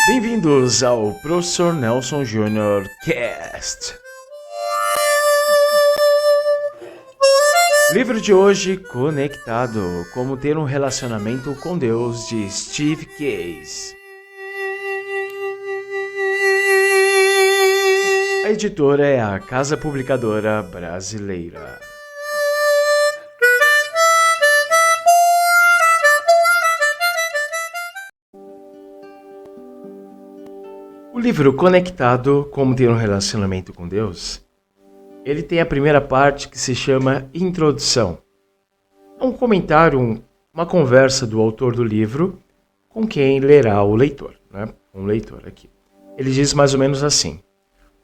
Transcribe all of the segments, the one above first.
Bem-vindos ao Professor Nelson Júnior Cast. Livro de hoje, Conectado, como ter um relacionamento com Deus, de Steve Case. A editora é a Casa Publicadora Brasileira. O livro Conectado, como ter um relacionamento com Deus, ele tem a primeira parte que se chama Introdução. É um comentário, uma conversa do autor do livro com quem lerá o leitor, né? Um leitor aqui. Ele diz mais ou menos assim: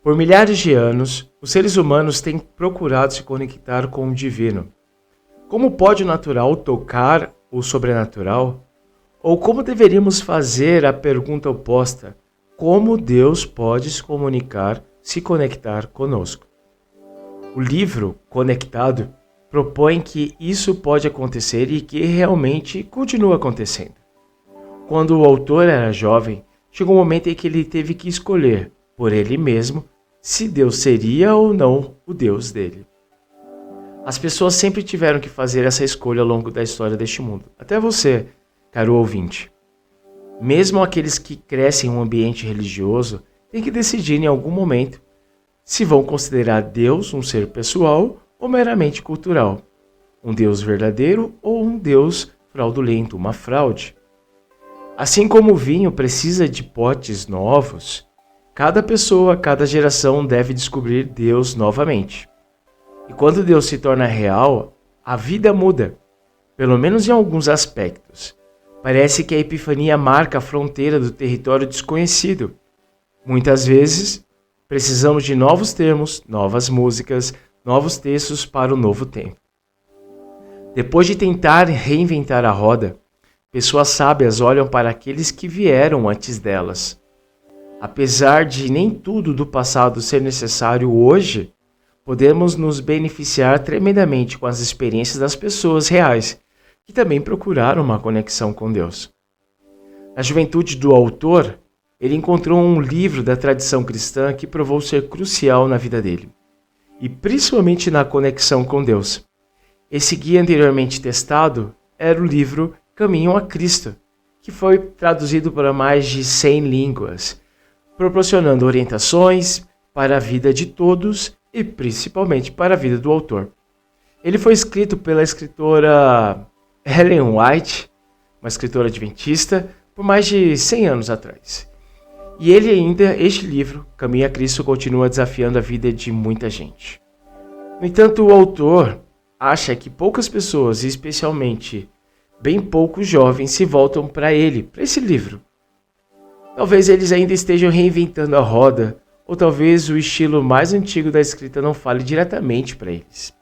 por milhares de anos, os seres humanos têm procurado se conectar com o divino. Como pode o natural tocar o sobrenatural? Ou como deveríamos fazer a pergunta oposta: como Deus pode se comunicar, se conectar conosco? O livro Conectado propõe que isso pode acontecer e que realmente continua acontecendo. Quando o autor era jovem, chegou um momento em que ele teve que escolher, por ele mesmo, se Deus seria ou não o Deus dele. As pessoas sempre tiveram que fazer essa escolha ao longo da história deste mundo. Até você, caro ouvinte. Mesmo aqueles que crescem em um ambiente religioso têm que decidir em algum momento se vão considerar Deus um ser pessoal ou meramente cultural, um Deus verdadeiro ou um Deus fraudulento, uma fraude. Assim como o vinho precisa de potes novos, cada pessoa, cada geração deve descobrir Deus novamente. E quando Deus se torna real, a vida muda, pelo menos em alguns aspectos. Parece que a epifania marca a fronteira do território desconhecido. Muitas vezes, precisamos de novos termos, novas músicas, novos textos para o novo tempo. Depois de tentar reinventar a roda, pessoas sábias olham para aqueles que vieram antes delas. Apesar de nem tudo do passado ser necessário hoje, podemos nos beneficiar tremendamente com as experiências das pessoas reais, que também procuraram uma conexão com Deus. Na juventude do autor, ele encontrou um livro da tradição cristã que provou ser crucial na vida dele, e principalmente na conexão com Deus. Esse guia anteriormente testado era o livro Caminho a Cristo, que foi traduzido para mais de 100 línguas, proporcionando orientações para a vida de todos e principalmente para a vida do autor. Ele foi escrito pela escritora Ellen White, uma escritora adventista, por mais de 100 anos atrás. E este livro, Caminho a Cristo, continua desafiando a vida de muita gente. No entanto, o autor acha que poucas pessoas, e especialmente bem poucos jovens, se voltam para esse livro. Talvez eles ainda estejam reinventando a roda, ou talvez o estilo mais antigo da escrita não fale diretamente para eles.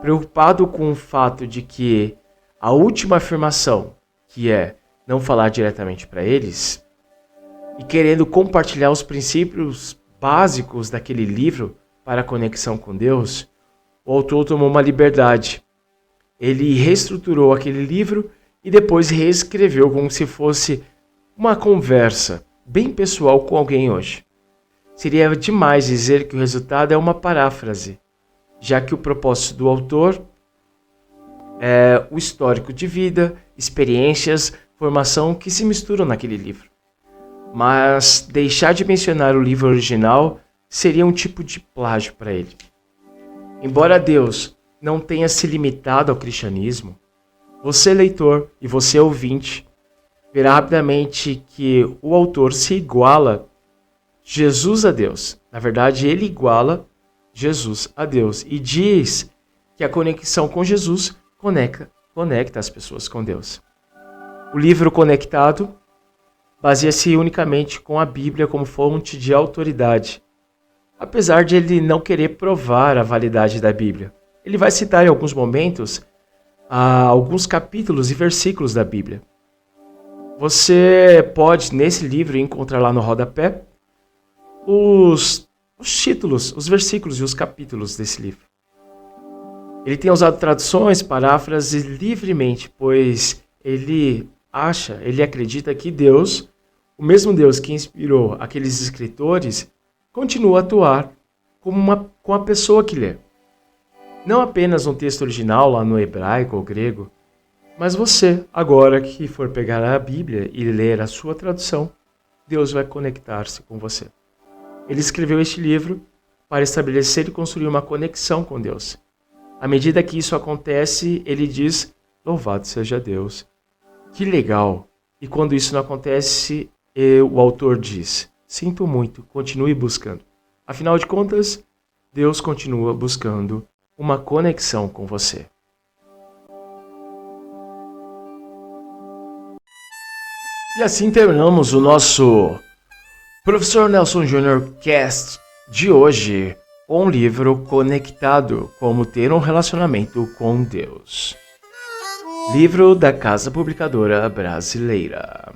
Preocupado com o fato de que a última afirmação, que é não falar diretamente para eles, e querendo compartilhar os princípios básicos daquele livro para a conexão com Deus, o autor tomou uma liberdade. Ele reestruturou aquele livro e depois reescreveu como se fosse uma conversa bem pessoal com alguém hoje. Seria demais dizer que o resultado é uma paráfrase, já que o propósito do autor é o histórico de vida, experiências, formação que se misturam naquele livro. Mas deixar de mencionar o livro original seria um tipo de plágio para ele. Embora Deus não tenha se limitado ao cristianismo, você leitor e você ouvinte verá rapidamente que o autor se iguala Jesus a Deus. Na verdade, ele iguala Jesus a Deus e diz que a conexão com Jesus conecta as pessoas com Deus. O livro Conectado baseia-se unicamente com a Bíblia como fonte de autoridade, apesar de ele não querer provar a validade da Bíblia. Ele vai citar em alguns momentos alguns capítulos e versículos da Bíblia. Você pode, nesse livro, encontrar lá no rodapé os títulos, os versículos e os capítulos desse livro. Ele tem usado traduções, paráfrases livremente, pois ele acredita que Deus O mesmo Deus que inspirou aqueles escritores continua a atuar com a pessoa que lê. Não apenas no texto original, lá no hebraico ou grego, mas você, agora que for pegar a Bíblia e ler a sua tradução, Deus vai conectar-se com você. Ele escreveu este livro para estabelecer e construir uma conexão com Deus. À medida que isso acontece, ele diz, louvado seja Deus. Que legal! E quando isso não acontece, o autor diz, sinto muito, continue buscando. Afinal de contas, Deus continua buscando uma conexão com você. E assim terminamos o nosso Professor Nelson Júnior Cast de hoje com o livro Conectado, como ter um relacionamento com Deus. Livro da Casa Publicadora Brasileira.